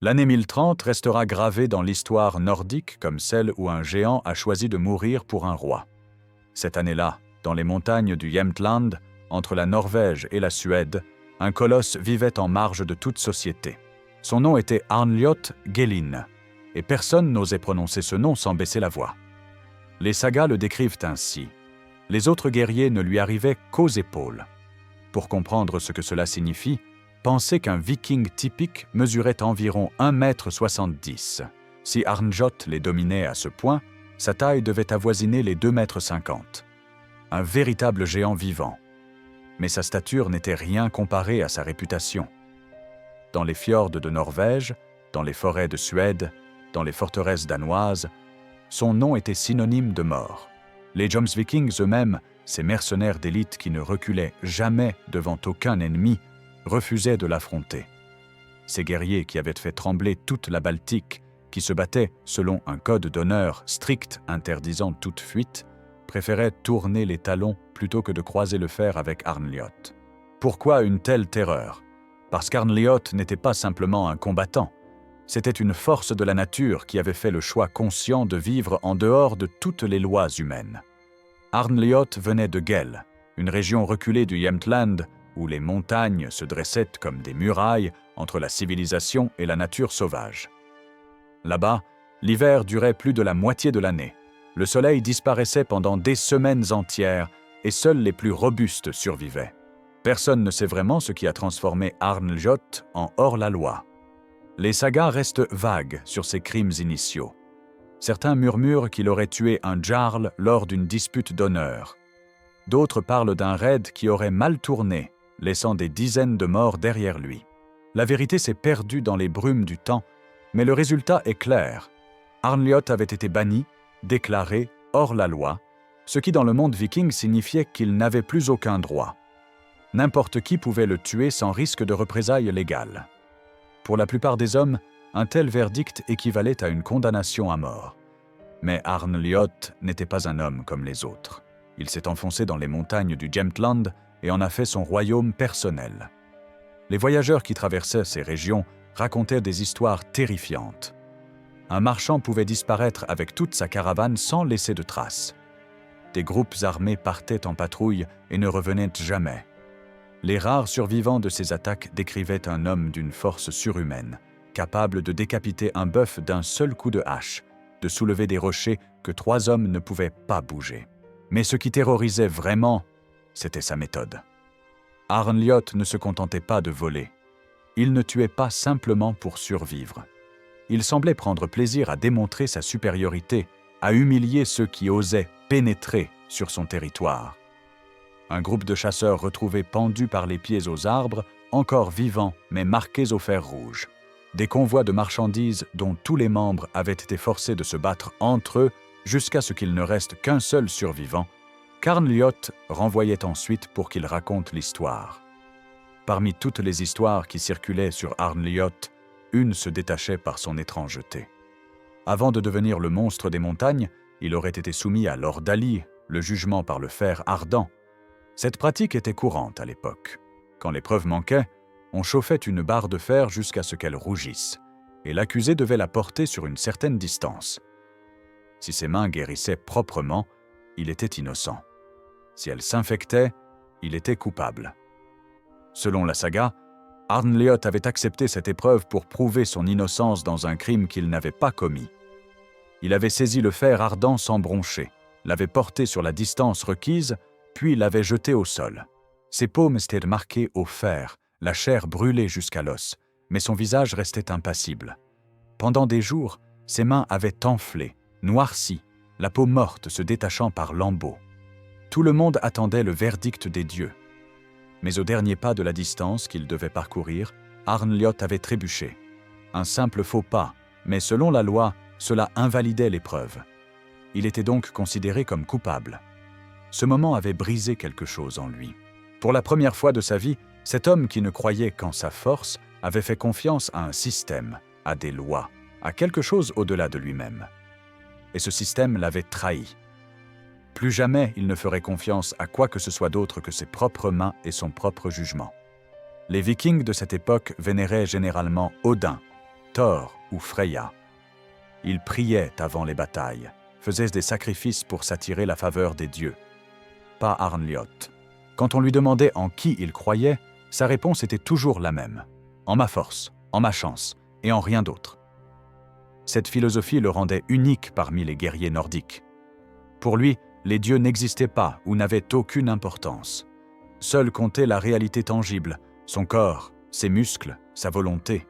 L'année 1030 restera gravée dans l'histoire nordique comme celle où un géant a choisi de mourir pour un roi. Cette année-là, dans les montagnes du Jämtland, entre la Norvège et la Suède, un colosse vivait en marge de toute société. Son nom était Arnljoth Gelin, et personne n'osait prononcer ce nom sans baisser la voix. Les sagas le décrivent ainsi. Les autres guerriers ne lui arrivaient qu'aux épaules. Pour comprendre ce que cela signifie, pensez qu'un viking typique mesurait environ 1,70 m. Si Arnljoth les dominait à ce point, sa taille devait avoisiner les 2,50 m. Un véritable géant vivant. Mais sa stature n'était rien comparée à sa réputation. Dans les fjords de Norvège, dans les forêts de Suède, dans les forteresses danoises, son nom était synonyme de mort. Les Jomsvikings eux-mêmes, ces mercenaires d'élite qui ne reculaient jamais devant aucun ennemi, refusaient de l'affronter. Ces guerriers qui avaient fait trembler toute la Baltique, qui se battaient selon un code d'honneur strict interdisant toute fuite, préféraient tourner les talons plutôt que de croiser le fer avec Arnljoth. Pourquoi une telle terreur? Parce qu'Arnljoth n'était pas simplement un combattant. C'était une force de la nature qui avait fait le choix conscient de vivre en dehors de toutes les lois humaines. Arnljoth venait de Gel, une région reculée du Jämtland où les montagnes se dressaient comme des murailles entre la civilisation et la nature sauvage. Là-bas, l'hiver durait plus de la moitié de l'année. Le soleil disparaissait pendant des semaines entières et seuls les plus robustes survivaient. Personne ne sait vraiment ce qui a transformé Arnljoth en hors-la-loi. Les sagas restent vagues sur ses crimes initiaux. Certains murmurent qu'il aurait tué un jarl lors d'une dispute d'honneur. D'autres parlent d'un raid qui aurait mal tourné, laissant des dizaines de morts derrière lui. La vérité s'est perdue dans les brumes du temps, mais le résultat est clair. Arnljoth avait été banni, déclaré hors la loi, ce qui dans le monde viking signifiait qu'il n'avait plus aucun droit. N'importe qui pouvait le tuer sans risque de représailles légales. Pour la plupart des hommes, un tel verdict équivalait à une condamnation à mort. Mais Arnljoth n'était pas un homme comme les autres. Il s'est enfoncé dans les montagnes du Jämtland et en a fait son royaume personnel. Les voyageurs qui traversaient ces régions racontaient des histoires terrifiantes. Un marchand pouvait disparaître avec toute sa caravane sans laisser de traces. Des groupes armés partaient en patrouille et ne revenaient jamais. Les rares survivants de ces attaques décrivaient un homme d'une force surhumaine, capable de décapiter un bœuf d'un seul coup de hache, de soulever des rochers que 3 hommes ne pouvaient pas bouger. Mais ce qui terrorisait vraiment, c'était sa méthode. Arnljoth ne se contentait pas de voler. Il ne tuait pas simplement pour survivre. Il semblait prendre plaisir à démontrer sa supériorité, à humilier ceux qui osaient pénétrer sur son territoire. Un groupe de chasseurs retrouvés pendus par les pieds aux arbres, encore vivants mais marqués au fer rouge. Des convois de marchandises dont tous les membres avaient été forcés de se battre entre eux jusqu'à ce qu'il ne reste qu'un seul survivant, qu'Arnljoth renvoyait ensuite pour qu'il raconte l'histoire. Parmi toutes les histoires qui circulaient sur Arnljoth, une se détachait par son étrangeté. Avant de devenir le monstre des montagnes, il aurait été soumis à l'ordalie, le jugement par le fer ardent. Cette pratique était courante à l'époque. Quand les preuves manquaient, on chauffait une barre de fer jusqu'à ce qu'elle rougisse, et l'accusé devait la porter sur une certaine distance. Si ses mains guérissaient proprement, il était innocent. Si elles s'infectaient, il était coupable. Selon la saga, Arnljoth avait accepté cette épreuve pour prouver son innocence dans un crime qu'il n'avait pas commis. Il avait saisi le fer ardent sans broncher, l'avait porté sur la distance requise, puis l'avait jeté au sol. Ses paumes étaient marquées au fer, la chair brûlée jusqu'à l'os, mais son visage restait impassible. Pendant des jours, ses mains avaient enflé, noirci, la peau morte se détachant par lambeaux. Tout le monde attendait le verdict des dieux. Mais au dernier pas de la distance qu'il devait parcourir, Arnljoth avait trébuché. Un simple faux pas, mais selon la loi, cela invalidait l'épreuve. Il était donc considéré comme coupable. Ce moment avait brisé quelque chose en lui. Pour la première fois de sa vie, cet homme qui ne croyait qu'en sa force avait fait confiance à un système, à des lois, à quelque chose au-delà de lui-même. Et ce système l'avait trahi. Plus jamais il ne ferait confiance à quoi que ce soit d'autre que ses propres mains et son propre jugement. Les Vikings de cette époque vénéraient généralement Odin, Thor ou Freya. Ils priaient avant les batailles, faisaient des sacrifices pour s'attirer la faveur des dieux. Pas Arnljoth. Quand on lui demandait en qui il croyait, sa réponse était toujours la même. En ma force, en ma chance et en rien d'autre. Cette philosophie le rendait unique parmi les guerriers nordiques. Pour lui, les dieux n'existaient pas ou n'avaient aucune importance. Seule comptait la réalité tangible, son corps, ses muscles, sa volonté.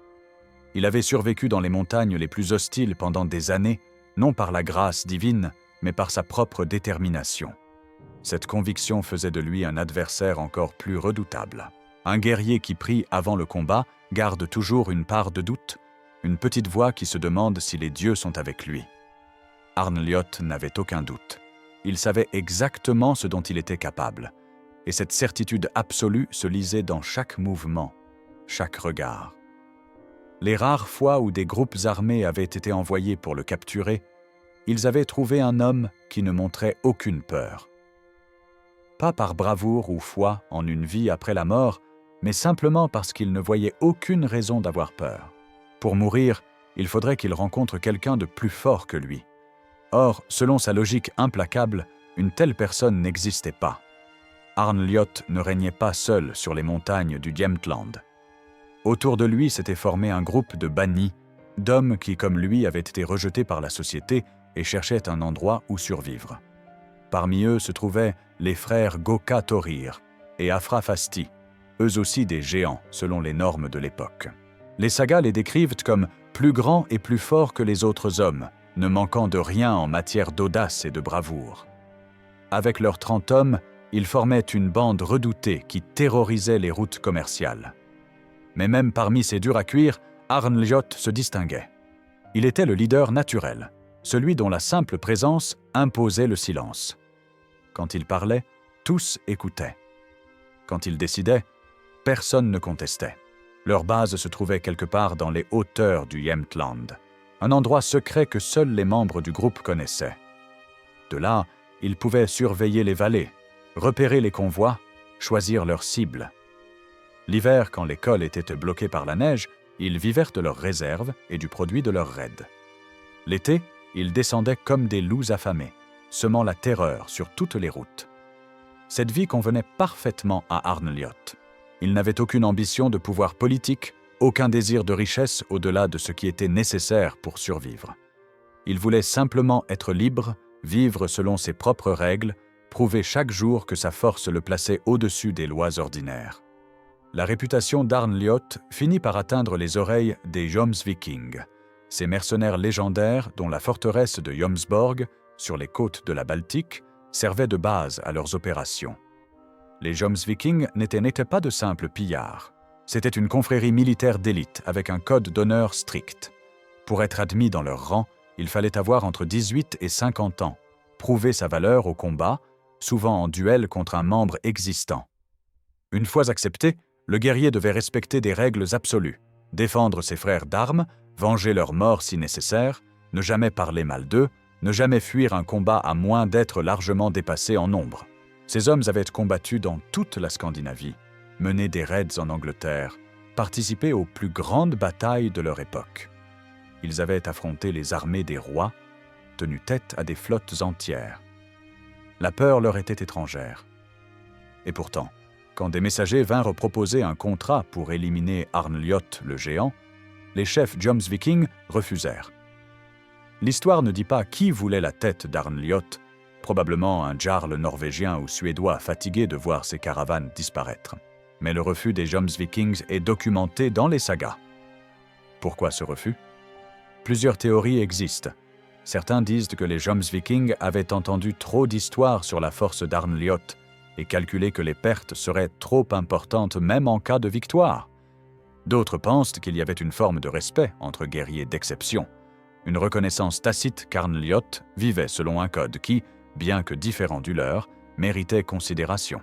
Il avait survécu dans les montagnes les plus hostiles pendant des années, non par la grâce divine, mais par sa propre détermination. Cette conviction faisait de lui un adversaire encore plus redoutable. Un guerrier qui prie avant le combat garde toujours une part de doute, une petite voix qui se demande si les dieux sont avec lui. Arnljoth n'avait aucun doute. Il savait exactement ce dont il était capable, et cette certitude absolue se lisait dans chaque mouvement, chaque regard. Les rares fois où des groupes armés avaient été envoyés pour le capturer, ils avaient trouvé un homme qui ne montrait aucune peur. Pas par bravoure ou foi en une vie après la mort, mais simplement parce qu'il ne voyait aucune raison d'avoir peur. Pour mourir, il faudrait qu'il rencontre quelqu'un de plus fort que lui. Or, selon sa logique implacable, une telle personne n'existait pas. Arnljoth ne régnait pas seul sur les montagnes du Jämtland. Autour de lui s'était formé un groupe de bannis, d'hommes qui, comme lui, avaient été rejetés par la société et cherchaient un endroit où survivre. Parmi eux se trouvaient les frères Gokka-Thorir et Afrafasti, eux aussi des géants selon les normes de l'époque. Les sagas les décrivent comme plus grands et plus forts que les autres hommes, ne manquant de rien en matière d'audace et de bravoure. Avec leurs 30 hommes, ils formaient une bande redoutée qui terrorisait les routes commerciales. Mais même parmi ces durs à cuire, Arnljoth se distinguait. Il était le leader naturel, celui dont la simple présence imposait le silence. Quand il parlait, tous écoutaient. Quand il décidait, personne ne contestait. Leur base se trouvait quelque part dans les hauteurs du Jämtland, un endroit secret que seuls les membres du groupe connaissaient. De là, ils pouvaient surveiller les vallées, repérer les convois, choisir leurs cibles. L'hiver, quand les cols étaient bloqués par la neige, ils vivèrent de leurs réserves et du produit de leurs raids. L'été, ils descendaient comme des loups affamés, semant la terreur sur toutes les routes. Cette vie convenait parfaitement à Arnljoth. Il n'avait aucune ambition de pouvoir politique, aucun désir de richesse au-delà de ce qui était nécessaire pour survivre. Il voulait simplement être libre, vivre selon ses propres règles, prouver chaque jour que sa force le plaçait au-dessus des lois ordinaires. La réputation d'Arnljoth finit par atteindre les oreilles des Jomsvikings, ces mercenaires légendaires dont la forteresse de Jomsborg, sur les côtes de la Baltique, servait de base à leurs opérations. Les Jomsvikings n'étaient pas de simples pillards. C'était une confrérie militaire d'élite avec un code d'honneur strict. Pour être admis dans leur rang, il fallait avoir entre 18 et 50 ans, prouver sa valeur au combat, souvent en duel contre un membre existant. Une fois accepté, le guerrier devait respecter des règles absolues, défendre ses frères d'armes, venger leur mort si nécessaire, ne jamais parler mal d'eux, ne jamais fuir un combat à moins d'être largement dépassé en nombre. Ces hommes avaient combattu dans toute la Scandinavie, mené des raids en Angleterre, participé aux plus grandes batailles de leur époque. Ils avaient affronté les armées des rois, tenu tête à des flottes entières. La peur leur était étrangère. Et pourtant, quand des messagers vinrent proposer un contrat pour éliminer Arnljoth le géant, les chefs Jomsviking refusèrent. L'histoire ne dit pas qui voulait la tête d'Arnljoth, probablement un jarl norvégien ou suédois fatigué de voir ses caravanes disparaître. Mais le refus des Jomsvikings est documenté dans les sagas. Pourquoi ce refus? Plusieurs théories existent. Certains disent que les Jomsvikings avaient entendu trop d'histoires sur la force d'Arnljoth et calculé que les pertes seraient trop importantes même en cas de victoire. D'autres pensent qu'il y avait une forme de respect entre guerriers d'exception, une reconnaissance tacite qu'Arnljoth vivait selon un code qui, bien que différent du leur, méritait considération.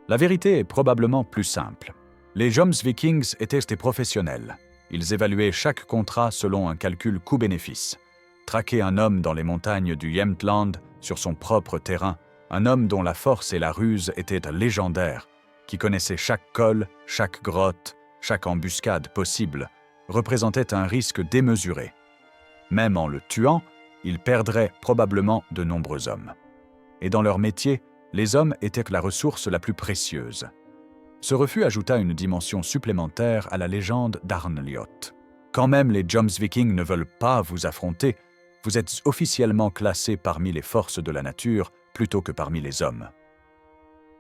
La vérité est probablement plus simple. Les Jomsvikings étaient des professionnels. Ils évaluaient chaque contrat selon un calcul coût-bénéfice. Traquer un homme dans les montagnes du Jämtland sur son propre terrain, un homme dont la force et la ruse étaient légendaires, qui connaissait chaque col, chaque grotte, chaque embuscade possible, représentaient un risque démesuré. Même en le tuant, ils perdraient probablement de nombreux hommes. Et dans leur métier, les hommes étaient la ressource la plus précieuse. Ce refus ajouta une dimension supplémentaire à la légende d'Arnljoth. Quand même les Jomsviking ne veulent pas vous affronter, vous êtes officiellement classé parmi les forces de la nature plutôt que parmi les hommes.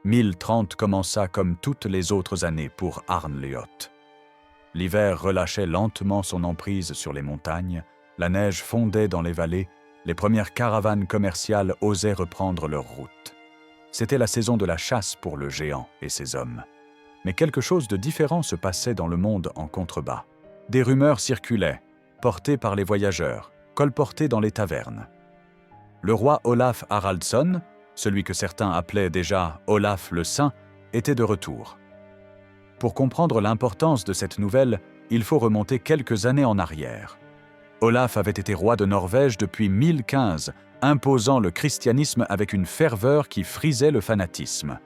1030 commença comme toutes les autres années pour Arnljoth. L'hiver relâchait lentement son emprise sur les montagnes, la neige fondait dans les vallées, les premières caravanes commerciales osaient reprendre leur route. C'était la saison de la chasse pour le géant et ses hommes. Mais quelque chose de différent se passait dans le monde en contrebas. Des rumeurs circulaient, portées par les voyageurs, colportées dans les tavernes. Le roi Olaf Haraldsson, celui que certains appelaient déjà Olaf le Saint, était de retour. Pour comprendre l'importance de cette nouvelle, il faut remonter quelques années en arrière. Olaf avait été roi de Norvège depuis 1015, imposant le christianisme avec une ferveur qui frisait le fanatisme.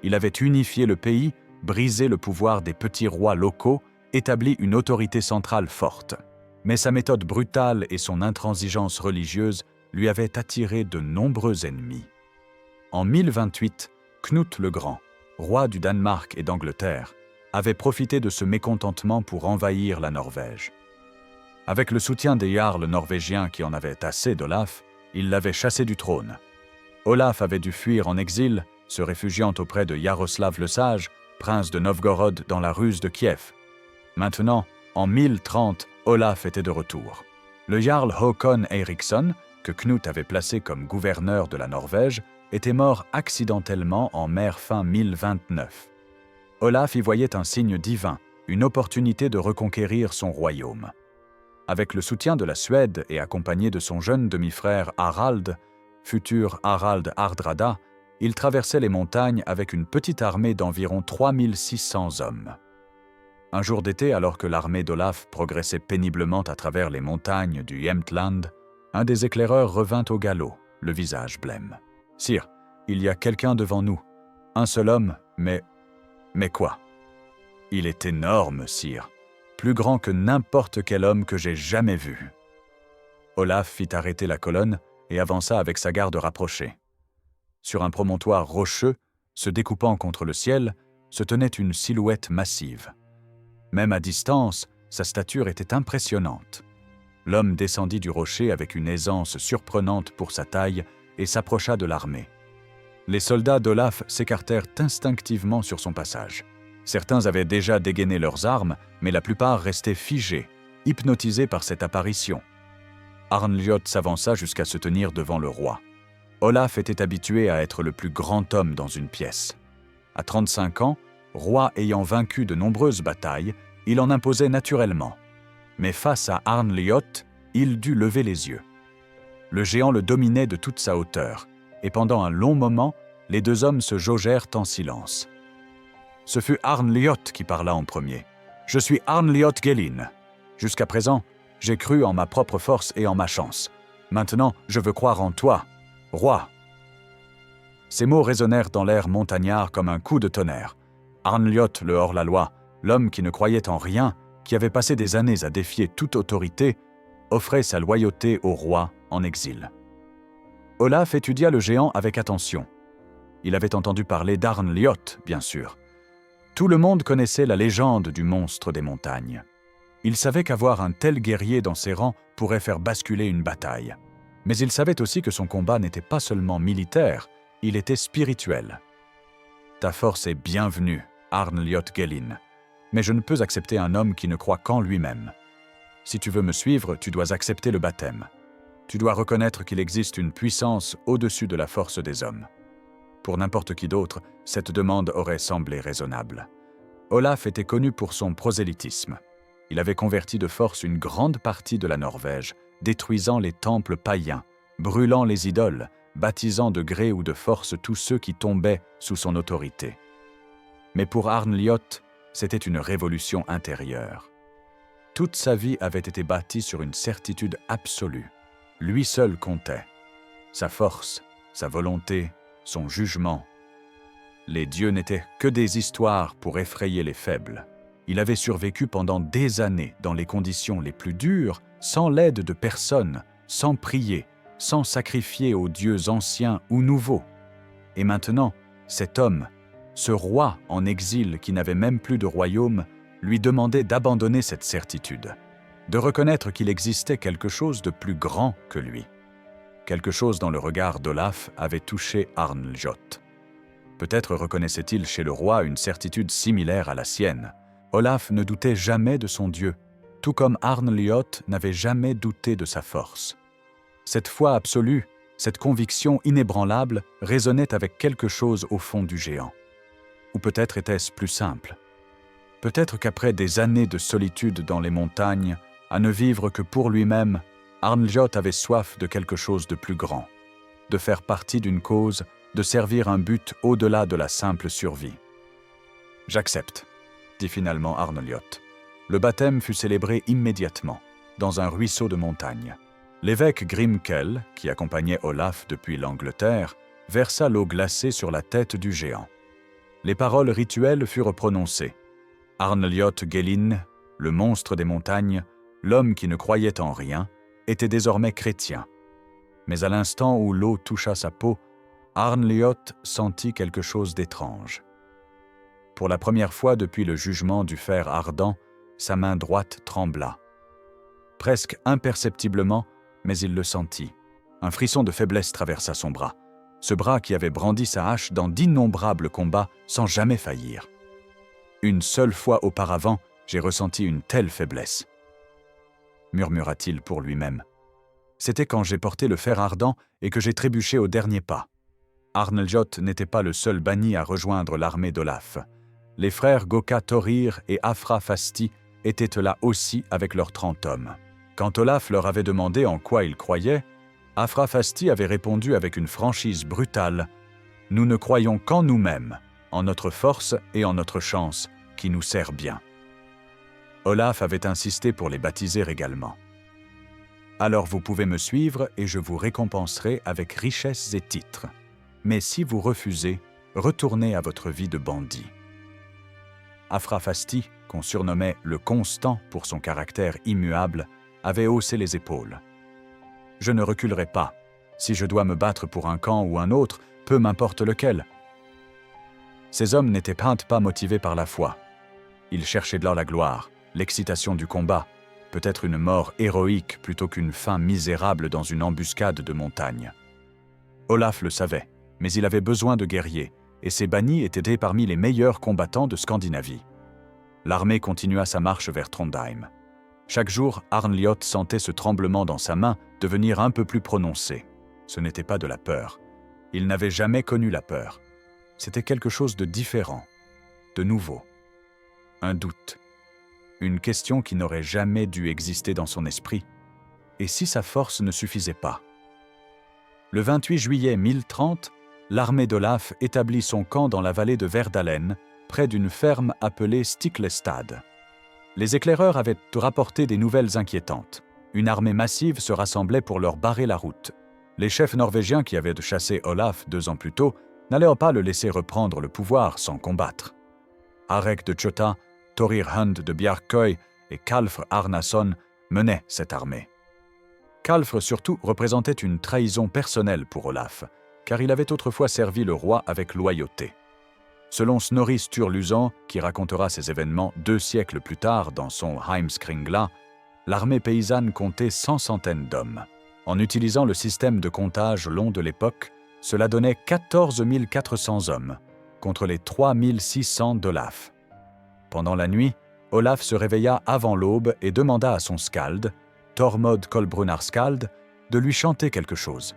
Il avait unifié le pays, brisé le pouvoir des petits rois locaux, établi une autorité centrale forte. Mais sa méthode brutale et son intransigeance religieuse lui avaient attiré de nombreux ennemis. En 1028, Knut le Grand, roi du Danemark et d'Angleterre, avait profité de ce mécontentement pour envahir la Norvège. Avec le soutien des jarls norvégiens qui en avaient assez d'Olaf, il l'avait chassé du trône. Olaf avait dû fuir en exil, se réfugiant auprès de Yaroslav le Sage, prince de Novgorod dans la ruse de Kiev. Maintenant, en 1030, Olaf était de retour. Le jarl Håkon Eiríksson, que Knut avait placé comme gouverneur de la Norvège, était mort accidentellement en mer fin 1029. Olaf y voyait un signe divin, une opportunité de reconquérir son royaume. Avec le soutien de la Suède et accompagné de son jeune demi-frère Harald, futur Harald Hardrada, il traversait les montagnes avec une petite armée d'environ 3600 hommes. Un jour d'été, alors que l'armée d'Olaf progressait péniblement à travers les montagnes du Jämtland, un des éclaireurs revint au galop, le visage blême. « Sire, il y a quelqu'un devant nous. Un seul homme, mais quoi ? Il est énorme, sire. Plus grand que n'importe quel homme que j'ai jamais vu. » Olaf fit arrêter la colonne et avança avec sa garde rapprochée. Sur un promontoire rocheux, se découpant contre le ciel, se tenait une silhouette massive. Même à distance, sa stature était impressionnante. L'homme descendit du rocher avec une aisance surprenante pour sa taille et s'approcha de l'armée. Les soldats d'Olaf s'écartèrent instinctivement sur son passage. Certains avaient déjà dégainé leurs armes, mais la plupart restaient figés, hypnotisés par cette apparition. Arnljoth s'avança jusqu'à se tenir devant le roi. Olaf était habitué à être le plus grand homme dans une pièce. À 35 ans, roi ayant vaincu de nombreuses batailles, il en imposait naturellement. Mais face à Arnljoth, il dut lever les yeux. Le géant le dominait de toute sa hauteur, et pendant un long moment, les deux hommes se jaugèrent en silence. Ce fut Arnljoth qui parla en premier. « Je suis Arnljoth Gelin. Jusqu'à présent, j'ai cru en ma propre force et en ma chance. Maintenant, je veux croire en toi, roi. » Ces mots résonnèrent dans l'air montagnard comme un coup de tonnerre. Arnljoth, le hors-la-loi, l'homme qui ne croyait en rien, qui avait passé des années à défier toute autorité, offrait sa loyauté au roi en exil. Olaf étudia le géant avec attention. Il avait entendu parler d'Arnljoth, bien sûr. Tout le monde connaissait la légende du monstre des montagnes. Il savait qu'avoir un tel guerrier dans ses rangs pourrait faire basculer une bataille. Mais il savait aussi que son combat n'était pas seulement militaire, il était spirituel. « Ta force est bienvenue, Arnljoth Gelin, mais je ne peux accepter un homme qui ne croit qu'en lui-même. Si tu veux me suivre, tu dois accepter le baptême. Tu dois reconnaître qu'il existe une puissance au-dessus de la force des hommes. » Pour n'importe qui d'autre, cette demande aurait semblé raisonnable. Olaf était connu pour son prosélytisme. Il avait converti de force une grande partie de la Norvège, détruisant les temples païens, brûlant les idoles, baptisant de gré ou de force tous ceux qui tombaient sous son autorité. Mais pour Arnljoth, c'était une révolution intérieure. Toute sa vie avait été bâtie sur une certitude absolue. Lui seul comptait. Sa force, sa volonté, son jugement. Les dieux n'étaient que des histoires pour effrayer les faibles. Il avait survécu pendant des années dans les conditions les plus dures, sans l'aide de personne, sans prier, sans sacrifier aux dieux anciens ou nouveaux. Et maintenant, cet homme, ce roi en exil qui n'avait même plus de royaume, lui demandait d'abandonner cette certitude, de reconnaître qu'il existait quelque chose de plus grand que lui. Quelque chose dans le regard d'Olaf avait touché Arnljoth. Peut-être reconnaissait-il chez le roi une certitude similaire à la sienne. Olaf ne doutait jamais de son Dieu, tout comme Arnljoth n'avait jamais douté de sa force. Cette foi absolue, cette conviction inébranlable résonnait avec quelque chose au fond du géant. Ou peut-être était-ce plus simple. Peut-être qu'après des années de solitude dans les montagnes, à ne vivre que pour lui-même, Arnljoth avait soif de quelque chose de plus grand, de faire partie d'une cause, de servir un but au-delà de la simple survie. « J'accepte », dit finalement Arnljoth. Le baptême fut célébré immédiatement, dans un ruisseau de montagne. L'évêque Grimkel, qui accompagnait Olaf depuis l'Angleterre, versa l'eau glacée sur la tête du géant. Les paroles rituelles furent prononcées. Arnljoth Gelin, le monstre des montagnes, l'homme qui ne croyait en rien, était désormais chrétien. Mais à l'instant où l'eau toucha sa peau, Arnljoth sentit quelque chose d'étrange. Pour la première fois depuis le jugement du fer ardent, sa main droite trembla. Presque imperceptiblement, mais il le sentit. Un frisson de faiblesse traversa son bras. Ce bras qui avait brandi sa hache dans d'innombrables combats sans jamais faillir. Une seule fois auparavant, j'ai ressenti une telle faiblesse, murmura-t-il pour lui-même. C'était quand j'ai porté le fer ardent et que j'ai trébuché au dernier pas. Arnljoth n'était pas le seul banni à rejoindre l'armée d'Olaf. Les frères Goka Thorir et Afra Fasti étaient là aussi avec leurs 30 hommes. Quand Olaf leur avait demandé en quoi ils croyaient, Afra Fasti avait répondu avec une franchise brutale « Nous ne croyons qu'en nous-mêmes, en notre force et en notre chance, qui nous sert bien. » Olaf avait insisté pour les baptiser également. « Alors vous pouvez me suivre et je vous récompenserai avec richesses et titres. Mais si vous refusez, retournez à votre vie de bandit. » Afra Fasti, qu'on surnommait le Constant pour son caractère immuable, avait haussé les épaules. « Je ne reculerai pas. Si je dois me battre pour un camp ou un autre, peu m'importe lequel. » Ces hommes n'étaient pas motivés par la foi. Ils cherchaient de la gloire, l'excitation du combat, peut-être une mort héroïque plutôt qu'une fin misérable dans une embuscade de montagne. Olaf le savait, mais il avait besoin de guerriers, et ses bannis étaient parmi les meilleurs combattants de Scandinavie. L'armée continua sa marche vers Trondheim. Chaque jour, Arnljoth sentait ce tremblement dans sa main devenir un peu plus prononcé. Ce n'était pas de la peur. Il n'avait jamais connu la peur. C'était quelque chose de différent, de nouveau. Un doute. Une question qui n'aurait jamais dû exister dans son esprit. Et si sa force ne suffisait pas? Le 28 juillet 1030, l'armée d'Olaf établit son camp dans la vallée de Verdalen, près d'une ferme appelée Stiklestad. Les éclaireurs avaient rapporté des nouvelles inquiétantes. Une armée massive se rassemblait pour leur barrer la route. Les chefs norvégiens qui avaient chassé Olaf 2 ans plus tôt n'allaient pas le laisser reprendre le pouvoir sans combattre. Arek de Tjota, Thorir Hund de Bjarkøy et Kalfr Arnason menaient cette armée. Kalfr surtout représentait une trahison personnelle pour Olaf, car il avait autrefois servi le roi avec loyauté. Selon Snorri Sturluson, qui racontera ces événements 2 siècles plus tard dans son Heimskringla, l'armée paysanne comptait 100 centaines d'hommes. En utilisant le système de comptage long de l'époque, cela donnait 14 400 hommes, contre les 3 600 d'Olaf. Pendant la nuit, Olaf se réveilla avant l'aube et demanda à son skald, Thormod Kolbrunnar Skald, de lui chanter quelque chose.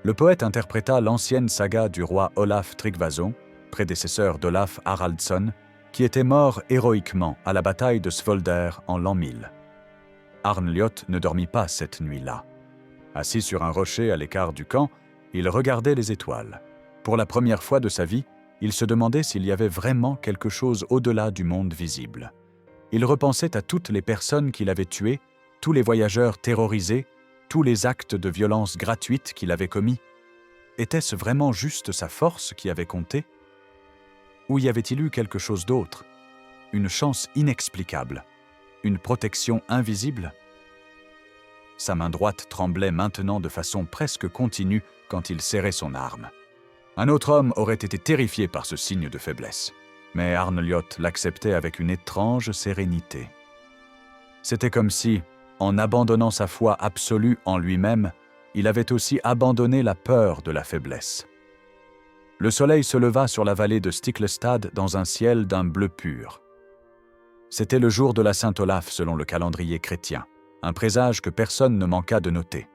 Le poète interpréta l'ancienne saga du roi Olaf Tryggvason, prédécesseur d'Olaf Haraldsson, qui était mort héroïquement à la bataille de Svolder en l'an 1000. Arnljoth ne dormit pas cette nuit-là. Assis sur un rocher à l'écart du camp, il regardait les étoiles. Pour la première fois de sa vie, il se demandait s'il y avait vraiment quelque chose au-delà du monde visible. Il repensait à toutes les personnes qu'il avait tuées, tous les voyageurs terrorisés, tous les actes de violence gratuite qu'il avait commis. Était-ce vraiment juste sa force qui avait compté? Ou y avait-il eu quelque chose d'autre? une chance inexplicable, une protection invisible. Sa main droite tremblait maintenant de façon presque continue quand il serrait son arme. Un autre homme aurait été terrifié par ce signe de faiblesse, mais Arnljot l'acceptait avec une étrange sérénité. C'était comme si, en abandonnant sa foi absolue en lui-même, il avait aussi abandonné la peur de la faiblesse. Le soleil se leva sur la vallée de Stiklestad dans un ciel d'un bleu pur. C'était le jour de la Saint-Olaf selon le calendrier chrétien, un présage que personne ne manqua de noter.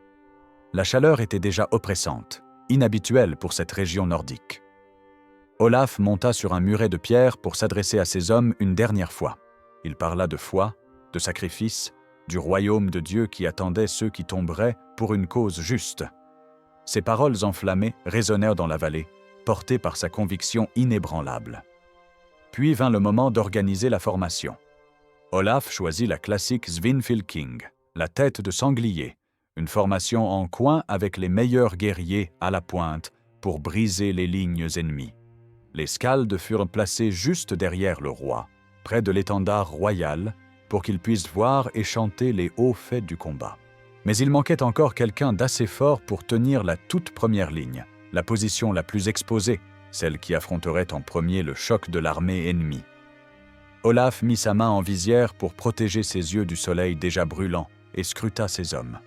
La chaleur était déjà oppressante, inhabituelle pour cette région nordique. Olaf monta sur un muret de pierre pour s'adresser à ses hommes une dernière fois. Il parla de foi, de sacrifice, du royaume de Dieu qui attendait ceux qui tomberaient pour une cause juste. Ses paroles enflammées résonnèrent dans la vallée, portées par sa conviction inébranlable. Puis vint le moment d'organiser la formation. Olaf choisit la classique Svinfylking, la tête de sanglier, une formation en coin avec les meilleurs guerriers à la pointe pour briser les lignes ennemies. Les scaldes furent placés juste derrière le roi, près de l'étendard royal, pour qu'ils puissent voir et chanter les hauts faits du combat. Mais il manquait encore quelqu'un d'assez fort pour tenir la toute première ligne, la position la plus exposée, celle qui affronterait en premier le choc de l'armée ennemie. Olaf mit sa main en visière pour protéger ses yeux du soleil déjà brûlant et scruta ses hommes.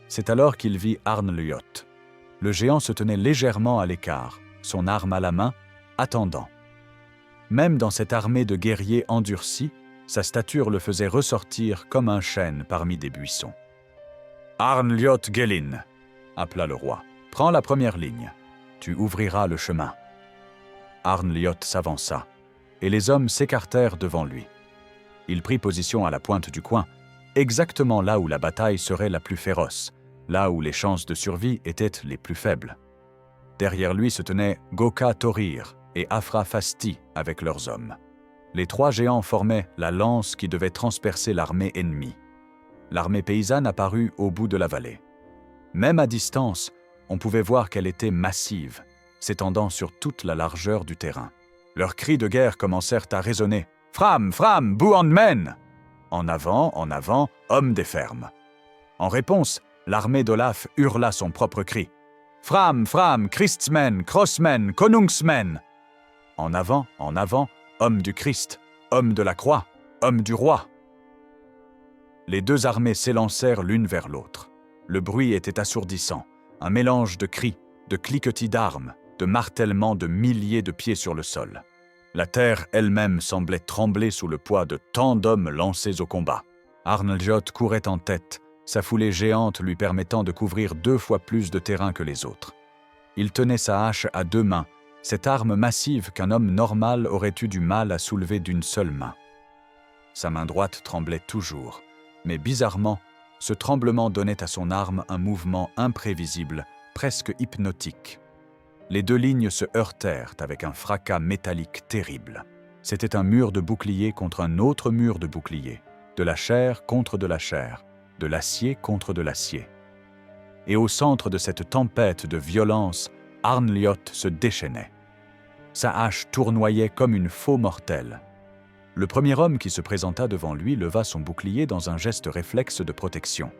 C'est alors qu'il vit Arnljot. Le géant se tenait légèrement à l'écart, son arme à la main, attendant. Même dans cette armée de guerriers endurcis, sa stature le faisait ressortir comme un chêne parmi des buissons. « Arnljot Gelin » appela le roi. « Prends la première ligne. Tu ouvriras le chemin. » Arnljot s'avança, et les hommes s'écartèrent devant lui. Il prit position à la pointe du coin, exactement là où la bataille serait la plus féroce, là où les chances de survie étaient les plus faibles. Derrière lui se tenaient Goka Thorir et Afra Fasti avec leurs hommes. Les trois géants formaient la lance qui devait transpercer l'armée ennemie. L'armée paysanne apparut au bout de la vallée. Même à distance, on pouvait voir qu'elle était massive, s'étendant sur toute la largeur du terrain. Leurs cris de guerre commencèrent à résonner. « Fram, Fram, Buandmen !» En avant, hommes des fermes. En réponse, l'armée d'Olaf hurla son propre cri. « Fram, Fram, Christsmen, Crossmen, Konungsmen !» En avant, homme du Christ, homme de la croix, homme du roi. Les deux armées s'élancèrent l'une vers l'autre. Le bruit était assourdissant, un mélange de cris, de cliquetis d'armes, de martèlements de milliers de pieds sur le sol. La terre elle-même semblait trembler sous le poids de tant d'hommes lancés au combat. Arnljot courait en tête, sa foulée géante lui permettant de couvrir 2 fois plus de terrain que les autres. Il tenait sa hache à 2 mains, cette arme massive qu'un homme normal aurait eu du mal à soulever d'une seule main. Sa main droite tremblait toujours, mais bizarrement, ce tremblement donnait à son arme un mouvement imprévisible, presque hypnotique. Les 2 lignes se heurtèrent avec un fracas métallique terrible. C'était un mur de bouclier contre un autre mur de bouclier, de la chair contre de la chair, de l'acier contre de l'acier. Et au centre de cette tempête de violence, Arnljot se déchaînait. Sa hache tournoyait comme une faux mortelle. Le premier homme qui se présenta devant lui leva son bouclier dans un geste réflexe de protection.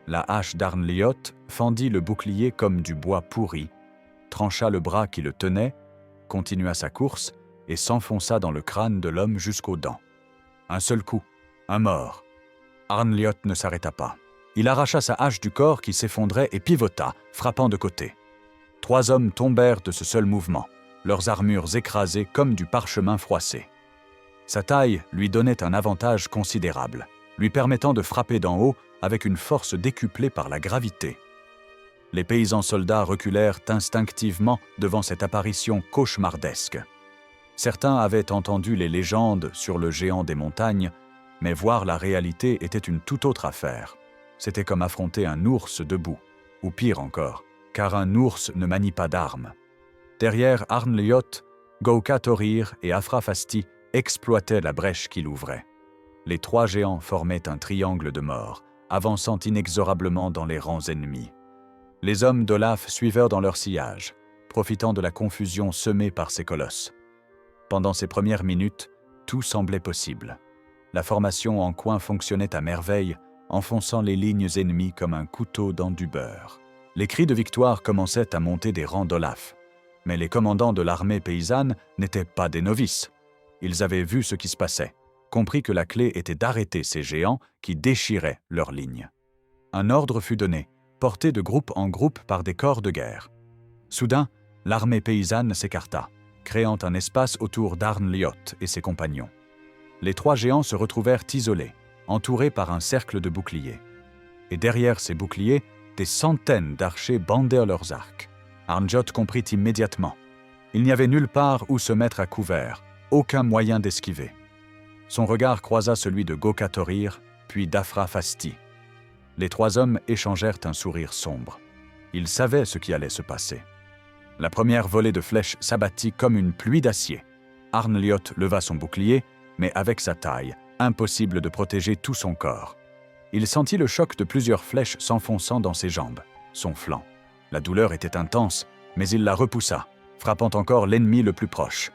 La hache d'Arnljot fendit le bouclier comme du bois pourri, trancha le bras qui le tenait, continua sa course et s'enfonça dans le crâne de l'homme jusqu'aux dents. Un seul coup, un mort. Arnljot ne s'arrêta pas. Il arracha sa hache du corps qui s'effondrait et pivota, frappant de côté. 3 hommes tombèrent de ce seul mouvement, leurs armures écrasées comme du parchemin froissé. Sa taille lui donnait un avantage considérable, lui permettant de frapper d'en haut avec une force décuplée par la gravité. Les paysans soldats reculèrent instinctivement devant cette apparition cauchemardesque. Certains avaient entendu les légendes sur le géant des montagnes, mais voir la réalité était une toute autre affaire. C'était comme affronter un ours debout, ou pire encore, car un ours ne manie pas d'armes. Derrière Arnljot, Goka Thorir et Afra Fasti exploitaient la brèche qu'il ouvrait. Les 3 géants formaient un triangle de mort, avançant inexorablement dans les rangs ennemis. Les hommes d'Olaf suivèrent dans leur sillage, profitant de la confusion semée par ces colosses. Pendant ces premières minutes, tout semblait possible. La formation en coin fonctionnait à merveille, enfonçant les lignes ennemies comme un couteau dans du beurre. Les cris de victoire commençaient à monter des rangs d'Olaf. Mais les commandants de l'armée paysanne n'étaient pas des novices. Ils avaient vu ce qui se passait, compris que la clé était d'arrêter ces géants qui déchiraient leurs lignes. Un ordre fut donné, porté de groupe en groupe par des corps de guerre. Soudain, l'armée paysanne s'écarta, créant un espace autour d'Arnljot et ses compagnons. Les trois géants se retrouvèrent isolés, entourés par un cercle de boucliers. Et derrière ces boucliers, des centaines d'archers bandaient leurs arcs. Arnljot comprit immédiatement. Il n'y avait nulle part où se mettre à couvert, aucun moyen d'esquiver. Son regard croisa celui de Gokathorir, puis d'Afrafasti. Les trois hommes échangèrent un sourire sombre. Ils savaient ce qui allait se passer. La première volée de flèches s'abattit comme une pluie d'acier. Arnljot leva son bouclier, mais avec sa taille, impossible de protéger tout son corps. Il sentit le choc de plusieurs flèches s'enfonçant dans ses jambes, son flanc. La douleur était intense, mais il la repoussa, frappant encore l'ennemi le plus proche.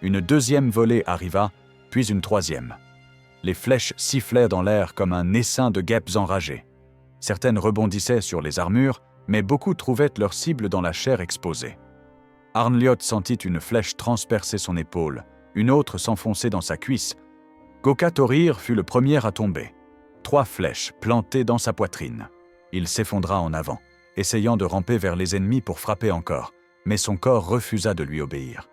Une deuxième volée arriva, puis une troisième. Les flèches sifflaient dans l'air comme un essaim de guêpes enragées. Certaines rebondissaient sur les armures, mais beaucoup trouvaient leur cible dans la chair exposée. Arnljot sentit une flèche transpercer son épaule, une autre s'enfoncer dans sa cuisse. Gokathorir fut le premier à tomber. 3 flèches plantées dans sa poitrine. Il s'effondra en avant, essayant de ramper vers les ennemis pour frapper encore, mais son corps refusa de lui obéir.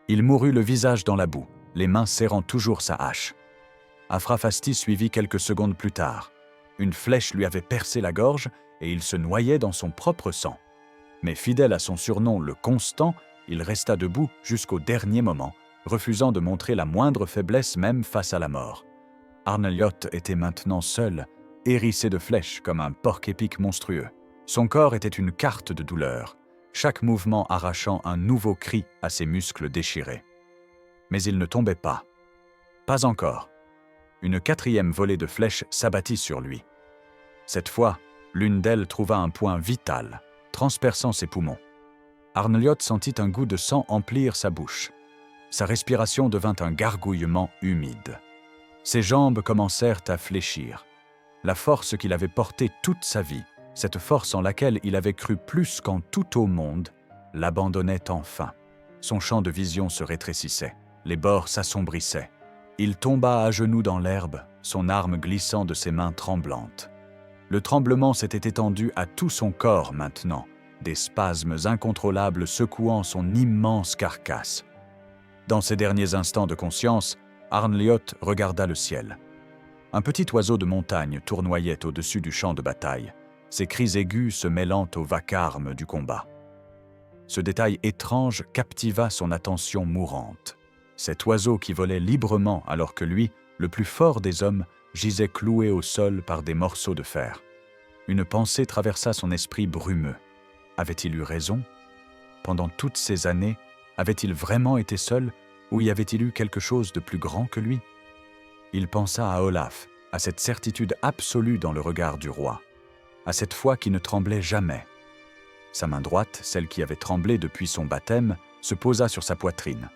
Il mourut le visage dans la boue, les mains serrant toujours sa hache. Afrafasti suivit quelques secondes plus tard. Une flèche lui avait percé la gorge et il se noyait dans son propre sang. Mais fidèle à son surnom le Constant, il resta debout jusqu'au dernier moment, refusant de montrer la moindre faiblesse même face à la mort. Arnljot était maintenant seul, hérissé de flèches comme un porc-épic monstrueux. Son corps était une carte de douleur, chaque mouvement arrachant un nouveau cri à ses muscles déchirés. Mais il ne tombait pas. Pas encore. Une 4e volée de flèches s'abattit sur lui. Cette fois, l'une d'elles trouva un point vital, transperçant ses poumons. Arnljot sentit un goût de sang emplir sa bouche. Sa respiration devint un gargouillement humide. Ses jambes commencèrent à fléchir. La force qu'il avait portée toute sa vie, cette force en laquelle il avait cru plus qu'en tout au monde, l'abandonnait enfin. Son champ de vision se rétrécissait, les bords s'assombrissaient. Il tomba à genoux dans l'herbe, son arme glissant de ses mains tremblantes. Le tremblement s'était étendu à tout son corps maintenant, des spasmes incontrôlables secouant son immense carcasse. Dans ses derniers instants de conscience, Arnljot regarda le ciel. Un petit oiseau de montagne tournoyait au-dessus du champ de bataille, ses cris aigus se mêlant au vacarme du combat. Ce détail étrange captiva son attention mourante. Cet oiseau qui volait librement alors que lui, le plus fort des hommes, gisait cloué au sol par des morceaux de fer. Une pensée traversa son esprit brumeux. Avait-il eu raison? Pendant toutes ces années, avait-il vraiment été seul ou y avait-il eu quelque chose de plus grand que lui? Il pensa à Olaf, à cette certitude absolue dans le regard du roi, à cette foi qui ne tremblait jamais. Sa main droite, celle qui avait tremblé depuis son baptême, se posa sur sa poitrine.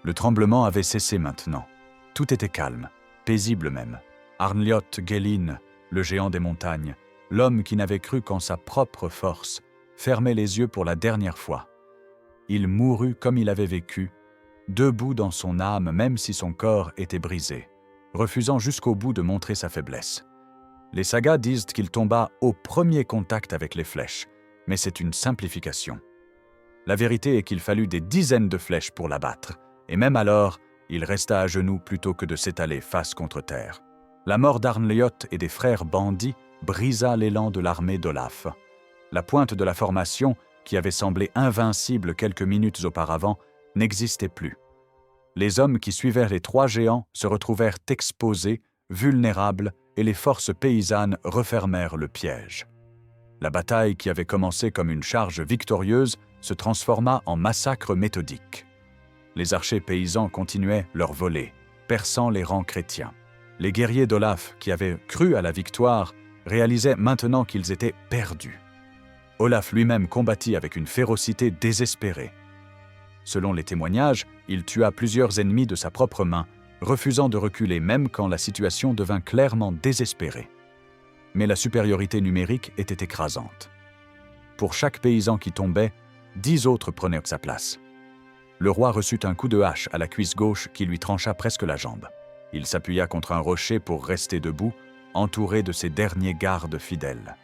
Le tremblement avait cessé maintenant. Tout était calme, paisible même. Arnljot Gelin, le géant des montagnes, l'homme qui n'avait cru qu'en sa propre force, fermait les yeux pour la dernière fois. Il mourut comme il avait vécu, debout dans son âme même si son corps était brisé, refusant jusqu'au bout de montrer sa faiblesse. Les sagas disent qu'il tomba au premier contact avec les flèches, mais c'est une simplification. La vérité est qu'il fallut des dizaines de flèches pour l'abattre, et même alors, il resta à genoux plutôt que de s'étaler face contre terre. La mort d'Arnljot et des frères bandits brisa l'élan de l'armée d'Olaf. La pointe de la formation, qui avait semblé invincible quelques minutes auparavant, n'existait plus. Les hommes qui suivaient les 3 géants se retrouvèrent exposés, vulnérables, et les forces paysannes refermèrent le piège. La bataille qui avait commencé comme une charge victorieuse se transforma en massacre méthodique. Les archers paysans continuaient leur volée, perçant les rangs chrétiens. Les guerriers d'Olaf, qui avaient cru à la victoire, réalisaient maintenant qu'ils étaient perdus. Olaf lui-même combattit avec une férocité désespérée. Selon les témoignages, il tua plusieurs ennemis de sa propre main, refusant de reculer même quand la situation devint clairement désespérée. Mais la supériorité numérique était écrasante. Pour chaque paysan qui tombait, 10 autres prenaient sa place. Le roi reçut un coup de hache à la cuisse gauche qui lui trancha presque la jambe. Il s'appuya contre un rocher pour rester debout, entouré de ses derniers gardes fidèles.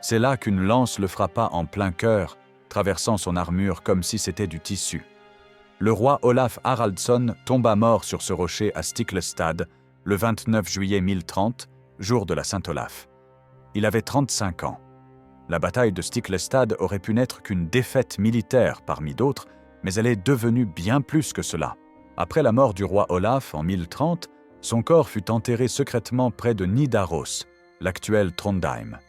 C'est là qu'une lance le frappa en plein cœur, traversant son armure comme si c'était du tissu. Le roi Olaf Haraldsson tomba mort sur ce rocher à Stiklestad le 29 juillet 1030, jour de la Saint-Olaf. Il avait 35 ans. La bataille de Stiklestad aurait pu n'être qu'une défaite militaire parmi d'autres, mais elle est devenue bien plus que cela. Après la mort du roi Olaf en 1030, son corps fut enterré secrètement près de Nidaros, l'actuel Trondheim.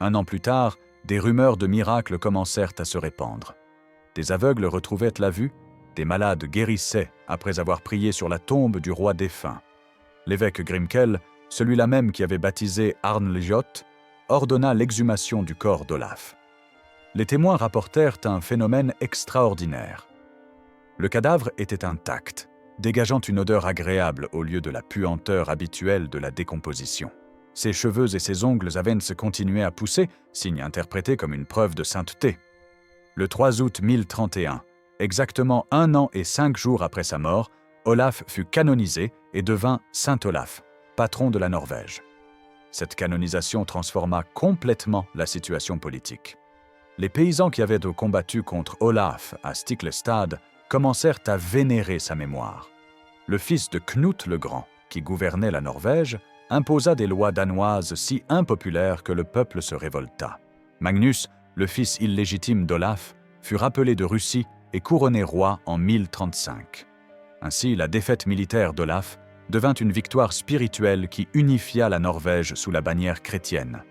Un an plus tard, des rumeurs de miracles commencèrent à se répandre. Des aveugles retrouvaient la vue, des malades guérissaient après avoir prié sur la tombe du roi défunt. L'évêque Grimkel, celui-là même qui avait baptisé Arnljot, ordonna l'exhumation du corps d'Olaf. Les témoins rapportèrent un phénomène extraordinaire. Le cadavre était intact, dégageant une odeur agréable au lieu de la puanteur habituelle de la décomposition. Ses cheveux et ses ongles à se continuaient à pousser, signe interprété comme une preuve de sainteté. Le 3 août 1031, exactement 1 an et 5 jours après sa mort, Olaf fut canonisé et devint Saint Olaf, patron de la Norvège. Cette canonisation transforma complètement la situation politique. Les paysans qui avaient combattu contre Olaf à Stiklestad commencèrent à vénérer sa mémoire. Le fils de Knut le Grand, qui gouvernait la Norvège, imposa des lois danoises si impopulaires que le peuple se révolta. Magnus, le fils illégitime d'Olaf, fut rappelé de Russie et couronné roi en 1035. Ainsi, la défaite militaire d'Olaf devint une victoire spirituelle qui unifia la Norvège sous la bannière chrétienne.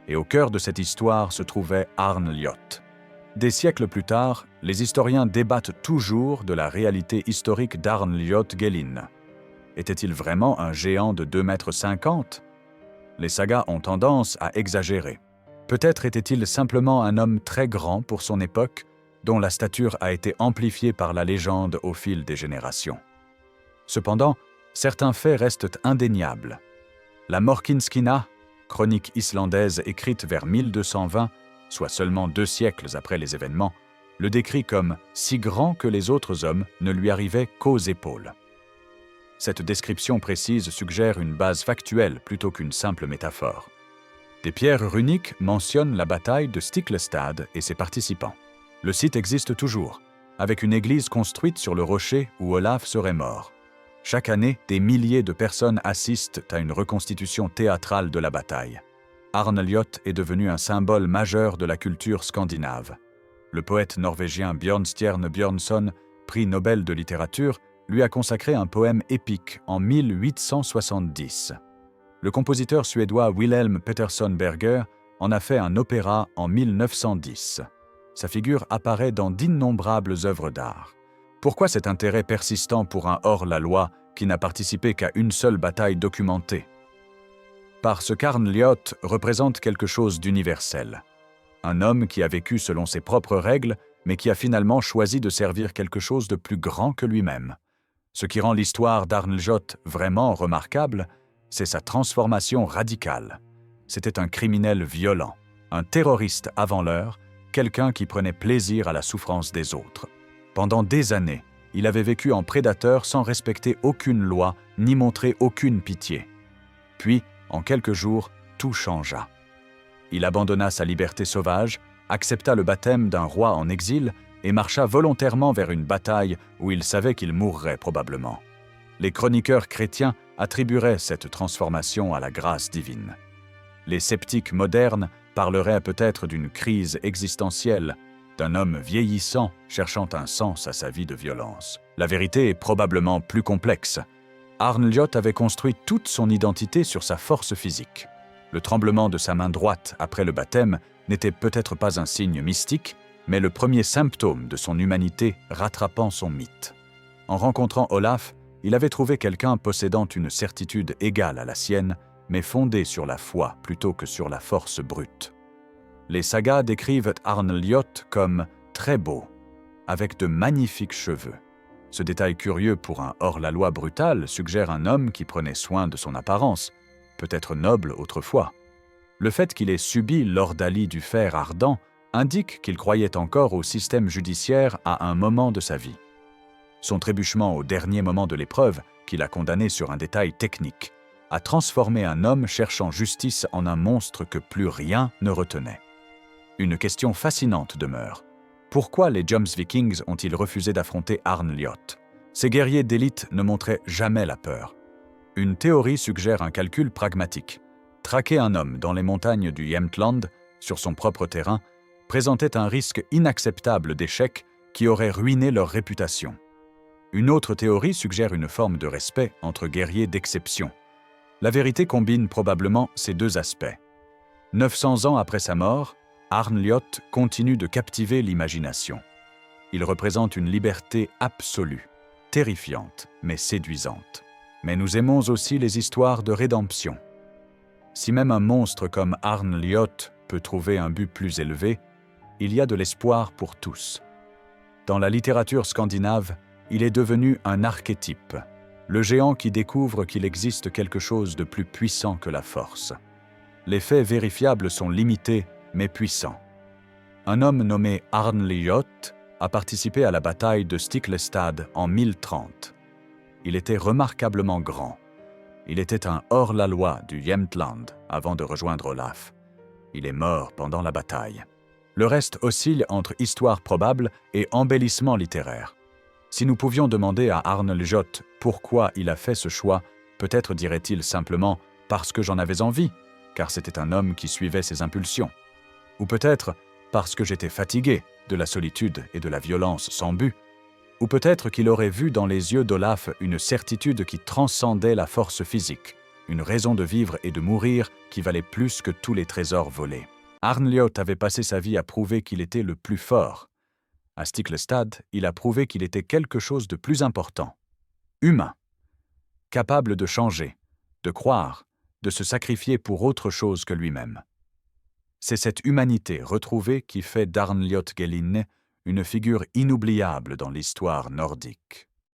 Et au cœur de cette histoire se trouvait Arnljot. Des siècles plus tard, les historiens débattent toujours de la réalité historique d'Arnljot Gelin. Était-il vraiment un géant de 2,50 m ? Les sagas ont tendance à exagérer. Peut-être était-il simplement un homme très grand pour son époque, dont la stature a été amplifiée par la légende au fil des générations. Cependant, certains faits restent indéniables. La Morkinskina, chronique islandaise écrite vers 1220, soit seulement 2 siècles après les événements, le décrit comme « si grand que les autres hommes ne lui arrivaient qu'aux épaules ». Cette description précise suggère une base factuelle plutôt qu'une simple métaphore. Des pierres runiques mentionnent la bataille de Stiklestad et ses participants. Le site existe toujours, avec une église construite sur le rocher où Olaf serait mort. Chaque année, des milliers de personnes assistent à une reconstitution théâtrale de la bataille. Arnljot est devenu un symbole majeur de la culture scandinave. Le poète norvégien Bjørnstjerne Bjørnson, prix Nobel de littérature, lui a consacré un poème épique en 1870. Le compositeur suédois Wilhelm Petersson Berger en a fait un opéra en 1910. Sa figure apparaît dans d'innombrables œuvres d'art. Pourquoi cet intérêt persistant pour un hors-la-loi qui n'a participé qu'à une seule bataille documentée ? Parce qu'Arnljot représente quelque chose d'universel. Un homme qui a vécu selon ses propres règles, mais qui a finalement choisi de servir quelque chose de plus grand que lui-même. Ce qui rend l'histoire d'Arnljot vraiment remarquable, c'est sa transformation radicale. C'était un criminel violent, un terroriste avant l'heure, quelqu'un qui prenait plaisir à la souffrance des autres. Pendant des années, il avait vécu en prédateur sans respecter aucune loi ni montrer aucune pitié. Puis, en quelques jours, tout changea. Il abandonna sa liberté sauvage, accepta le baptême d'un roi en exil et marcha volontairement vers une bataille où il savait qu'il mourrait probablement. Les chroniqueurs chrétiens attribueraient cette transformation à la grâce divine. Les sceptiques modernes parleraient peut-être d'une crise existentielle, d'un homme vieillissant cherchant un sens à sa vie de violence. La vérité est probablement plus complexe. Arnljot avait construit toute son identité sur sa force physique. Le tremblement de sa main droite après le baptême n'était peut-être pas un signe mystique, mais le premier symptôme de son humanité rattrapant son mythe. En rencontrant Olaf, il avait trouvé quelqu'un possédant une certitude égale à la sienne, mais fondée sur la foi plutôt que sur la force brute. Les sagas décrivent Arnljot comme très beau, avec de magnifiques cheveux. Ce détail curieux pour un hors-la-loi brutal suggère un homme qui prenait soin de son apparence, peut-être noble autrefois. Le fait qu'il ait subi l'ordalie du fer ardent indique qu'il croyait encore au système judiciaire à un moment de sa vie. Son trébuchement au dernier moment de l'épreuve, qu'il a condamné sur un détail technique, a transformé un homme cherchant justice en un monstre que plus rien ne retenait. Une question fascinante demeure. Pourquoi les Jomsvikings ont-ils refusé d'affronter Arnljoth? Ces guerriers d'élite ne montraient jamais la peur. Une théorie suggère un calcul pragmatique. Traquer un homme dans les montagnes du Jämtland, sur son propre terrain, présentait un risque inacceptable d'échec qui aurait ruiné leur réputation. Une autre théorie suggère une forme de respect entre guerriers d'exception. La vérité combine probablement ces deux aspects. 900 ans après sa mort, Arnljoth continue de captiver l'imagination. Il représente une liberté absolue, terrifiante mais séduisante. Mais nous aimons aussi les histoires de rédemption. Si même un monstre comme Arnljoth peut trouver un but plus élevé, il y a de l'espoir pour tous. Dans la littérature scandinave, il est devenu un archétype, le géant qui découvre qu'il existe quelque chose de plus puissant que la force. Les faits vérifiables sont limités mais puissants. Un homme nommé Arnljoth a participé à la bataille de Stiklestad en 1030. Il était remarquablement grand. Il était un hors-la-loi du Jämtland avant de rejoindre Olaf. Il est mort pendant la bataille. Le reste oscille entre histoire probable et embellissement littéraire. Si nous pouvions demander à Arnljoth pourquoi il a fait ce choix, peut-être dirait-il simplement « parce que j'en avais envie », car c'était un homme qui suivait ses impulsions. Ou peut-être « parce que j'étais fatigué de la solitude et de la violence sans but ». Ou peut-être qu'il aurait vu dans les yeux d'Olaf une certitude qui transcendait la force physique, une raison de vivre et de mourir qui valait plus que tous les trésors volés. Arnljoth avait passé sa vie à prouver qu'il était le plus fort. À Stiklestad, il a prouvé qu'il était quelque chose de plus important. Humain. Capable de changer, de croire, de se sacrifier pour autre chose que lui-même. C'est cette humanité retrouvée qui fait d'Arnljoth Gelline une figure inoubliable dans l'histoire nordique.